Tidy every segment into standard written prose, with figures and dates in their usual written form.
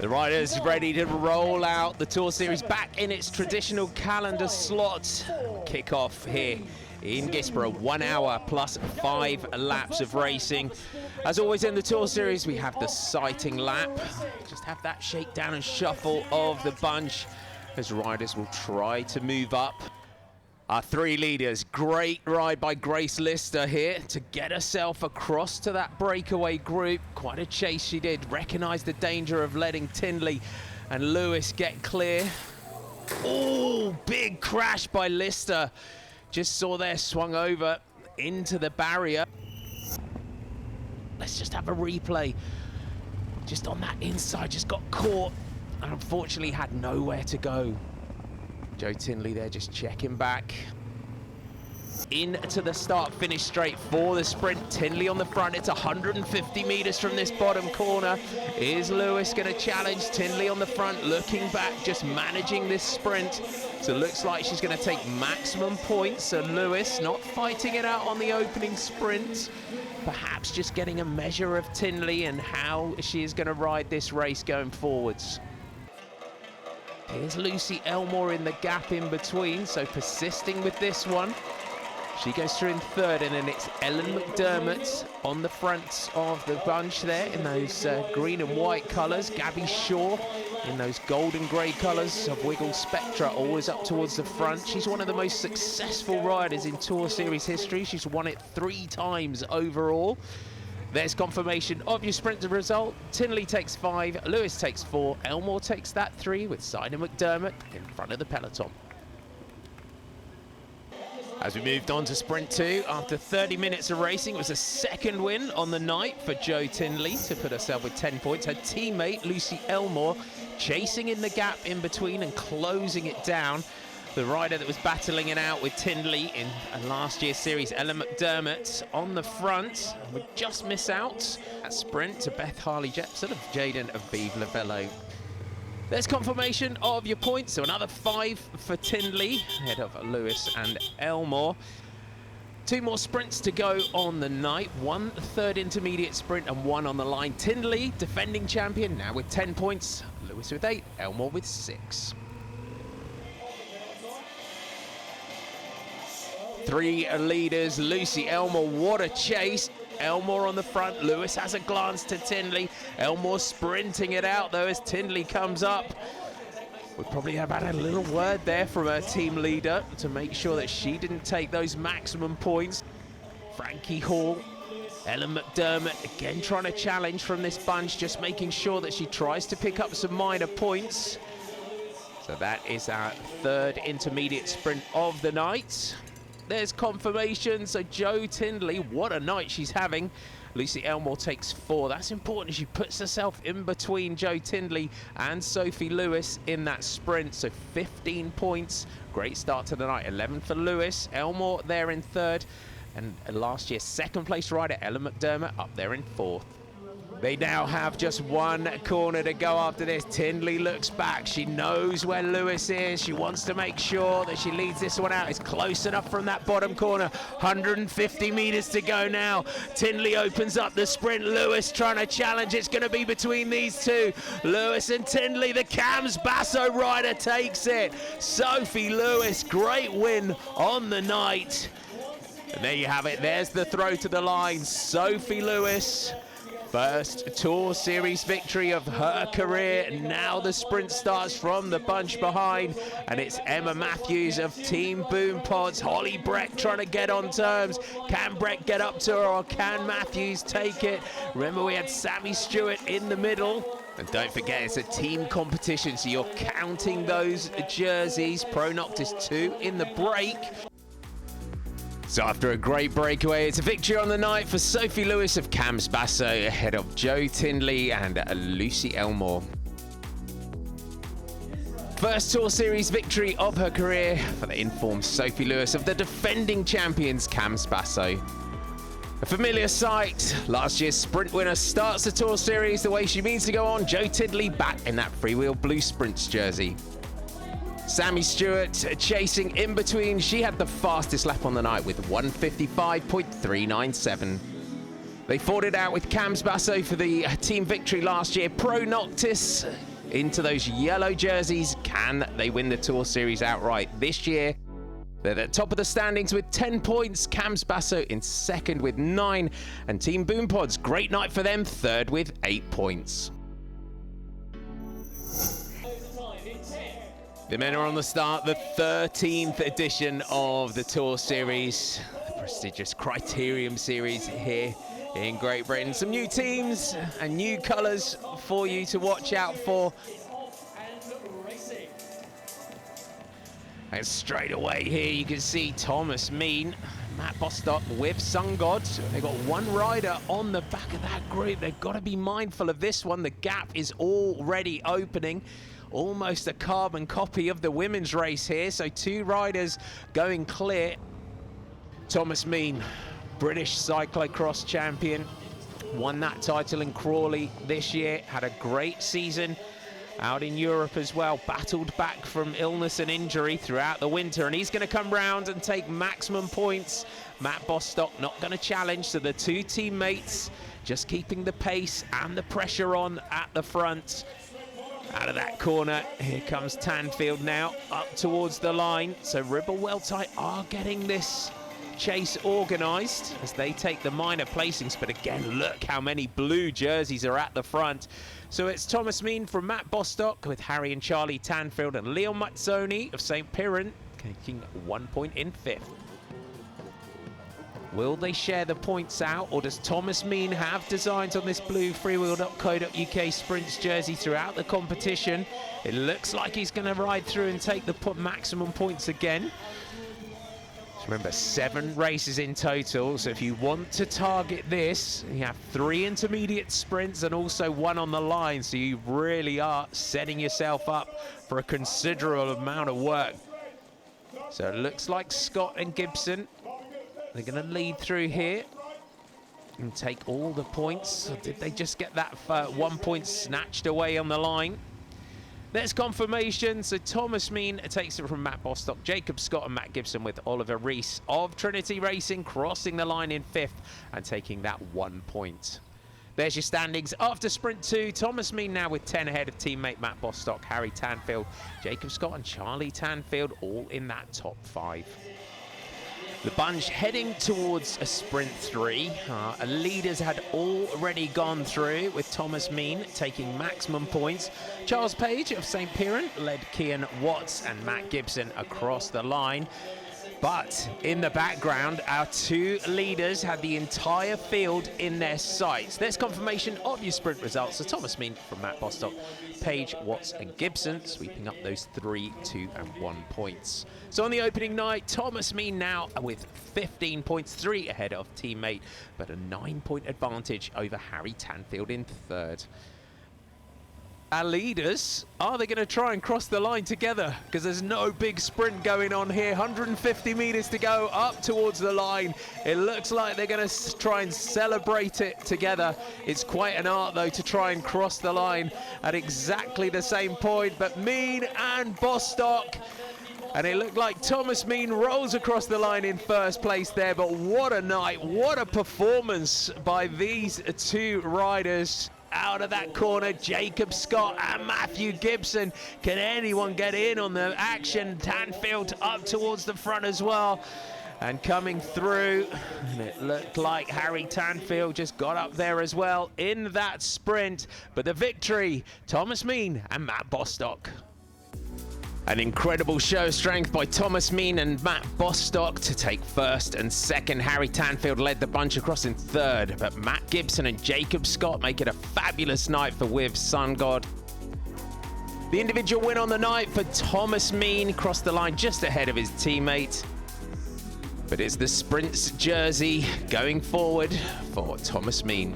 The riders ready to roll out the Tour Series back in its traditional calendar slot. Kick off here in Guisborough, 1 hour plus 5 laps of racing. As always in the Tour Series, we have the sighting lap. Just have that shakedown and shuffle of the bunch as riders will try to move up. Our three leaders, great ride by Grace Lister here to get herself across to that breakaway group. Quite a chase she did, recognised the danger of letting Tindley and Lewis get clear. Oh, big crash by Lister. Just saw there, swung over into the barrier. Let's just have a replay. Just on that inside, just got caught and unfortunately had nowhere to go. Joe Tindley there just checking back. Into the start-finish straight for the sprint. Tindley on the front. It's 150 metres from this bottom corner. Is Lewis going to challenge? Tindley on the front, looking back, just managing this sprint. So it looks like she's going to take maximum points. So Lewis not fighting it out on the opening sprint. Perhaps just getting a measure of Tindley and how she is going to ride this race going forwards. Here's Lucy Elmore in the gap in between, so persisting with this one. She goes through in third, and then it's Ellen McDermott on the front of the bunch there in those green and white colours. Gabby Shaw in those golden grey colours of Wiggle Spectra, always up towards the front. She's one of the most successful riders in Tour Series history. She's won it 3 times overall. There's confirmation of your sprint result. Tindley takes 5, Lewis takes 4, Elmore takes that 3 with Sidon McDermott in front of the peloton. As we moved on to sprint 2, after 30 minutes of racing, it was a second win on the night for Joe Tindley to put herself with 10 points. Her teammate, Lucy Elmore, chasing in the gap in between and closing it down. The rider that was battling it out with Tindley in last year's series, Ellen McDermott, on the front. Would just miss out that sprint to Beth Harley-Jepson of Jaden of Vive La Velo. There's confirmation of your points, so another 5 for Tindley, ahead of Lewis and Elmore. 2 more sprints to go on the night, 1 third intermediate sprint and 1 on the line. Tindley, defending champion, now with 10 points, Lewis with 8, Elmore with 6. 3 leaders, Lucy Elmore, what a chase. Elmore on the front, Lewis has a glance to Tindley. Elmore sprinting it out though as Tindley comes up. We probably have had a little word there from her team leader to make sure that she didn't take those maximum points. Frankie Hall, Ellen McDermott again trying to challenge from this bunch, just making sure that she tries to pick up some minor points. So that is our 3rd intermediate sprint of the night. There's confirmation, so Joe Tindley, what a night she's having. Lucy Elmore takes 4. That's important. She puts herself in between Joe Tindley and Sophie Lewis in that sprint. So 15 points. Great start to the night. 11 for Lewis. Elmore there in 3rd. And last year's 2nd place rider, Ellen McDermott, up there in 4th. They now have just 1 corner to go after this. Tindley looks back. She knows where Lewis is. She wants to make sure that she leads this one out. It's close enough from that bottom corner. 150 metres to go now. Tindley opens up the sprint. Lewis trying to challenge. It's going to be between these 2. Lewis and Tindley. The Cams Basso rider takes it. Sophie Lewis, great win on the night. And there you have it. There's the throw to the line. Sophie Lewis. First Tour Series victory of her career. Now the sprint starts from the bunch behind, and it's Emma Matthews of Team Boom Pods. Holly Breck trying to get on terms. Can Breck get up to her, or can Matthews take it? Remember, we had Sammy Stewart in the middle. And don't forget, it's a team competition, so you're counting those jerseys. Pro Noctis 2 in the break. So after a great breakaway, it's a victory on the night for Sophie Lewis of Cams Basso ahead of Joe Tindley and Lucy Elmore. First Tour Series victory of her career for the informed Sophie Lewis of the defending champions Cams Basso. A familiar sight, last year's sprint winner starts the Tour Series the way she means to go on. Joe Tindley back in that freewheel blue sprints jersey. Sammy Stewart chasing in between. She had the fastest lap on the night with 1:55.397. They fought it out with Cams Basso for the team victory last year. Pro Noctis into those yellow jerseys. Can they win the Tour Series outright this year? They're at the top of the standings with 10 points. Cam's Basso in second with 9. And Team Boom Pods, great night for them, third with 8 points. The men are on the start, the 13th edition of the Tour Series, the prestigious Criterium Series here in Great Britain. Some new teams and new colours for you to watch out for. And straight away here you can see Thomas Mean, Matt Bostock with Sun God. They've got one rider on the back of that group. They've got to be mindful of this one. The gap is already opening. Almost a carbon copy of the women's race here. So 2 riders going clear. Thomas Mean, British cyclocross champion, won that title in Crawley this year, had a great season out in Europe as well, battled back from illness and injury throughout the winter, and he's going to come round and take maximum points. Matt Bostock not going to challenge, so the 2 teammates just keeping the pace and the pressure on at the front. Out of that corner, here comes Tanfield now, up towards the line. So Ribble Weltite are getting this chase organised as they take the minor placings. But again, look how many blue jerseys are at the front. So it's Thomas Mean from Matt Bostock with Harry and Charlie Tanfield and Leon Mazzoni of St. Piran taking 1 point in 5th. Will they share the points out, or does Thomas Mean have designs on this blue freewheel.co.uk Sprints jersey throughout the competition? It looks like he's going to ride through and take the maximum points again. Remember, 7 races in total, so if you want to target this, you have 3 intermediate sprints and also 1 on the line, so you really are setting yourself up for a considerable amount of work. So it looks like Scott and Gibson, they're going to lead through here and take all the points. Or did they just get that 1 point snatched away on the line? There's confirmation. So Thomas Mean takes it from Matt Bostock, Jacob Scott and Matt Gibson with Oliver Rees of Trinity Racing crossing the line in 5th and taking that 1 point. There's your standings after Sprint 2. Thomas Mean now with 10 ahead of teammate Matt Bostock, Harry Tanfield, Jacob Scott and Charlie Tanfield all in that top 5. The bunch heading towards a Sprint 3. Leaders had already gone through with Thomas Mean taking maximum points. Charles Page of St. Piran led Kian Watts and Matt Gibson across the line. But in the background, our 2 leaders had the entire field in their sights. There's confirmation of your sprint results. So Thomas Mean from Matt Bostock, Page, Watts and Gibson sweeping up those 3, 2 and 1 points. So on the opening night, Thomas Mean now with 15 points, 3 ahead of teammate, but a 9-point advantage over Harry Tanfield in 3rd. Our leaders, are they going to try and cross the line together? Because there's no big sprint going on here. 150 meters to go up towards the line. It looks like they're going to try and celebrate it together. It's quite an art, though, to try and cross the line at exactly the same point. But Mean and Bostock, and it looked like Thomas Mean rolls across the line in 1st place there. But what a night, what a performance by these 2 riders. Out of that corner, Jacob Scott and Matthew Gibson. Can anyone get in on the action? Tanfield up towards the front as well. And coming through, and it looked like Harry Tanfield just got up there as well in that sprint. But the victory, Thomas Mean and Matt Bostock. An incredible show of strength by Thomas Mean and Matt Bostock to take 1st and 2nd. Harry Tanfield led the bunch across in 3rd, but Matt Gibson and Jacob Scott make it a fabulous night for With Sun God. The individual win on the night for Thomas Mean, crossed the line just ahead of his teammate. But it's the Sprints jersey going forward for Thomas Mean.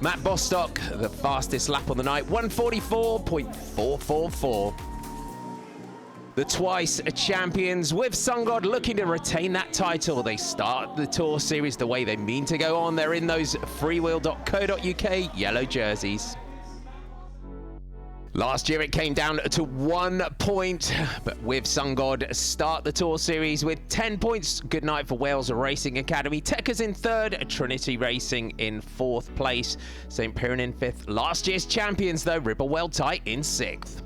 Matt Bostock, the fastest lap on the night, 1:44.444. The twice champions With Sun God looking to retain that title. They start the Tour Series the way they mean to go on. They're in those freewheel.co.uk yellow jerseys. Last year it came down to 1 point, but with Sun God start the Tour Series with 10 points. Good night for Wales Racing Academy. Tekkers in 3rd, Trinity Racing in 4th place. St. Piran in 5th. Last year's champions though, Ribblewell Tight in 6th.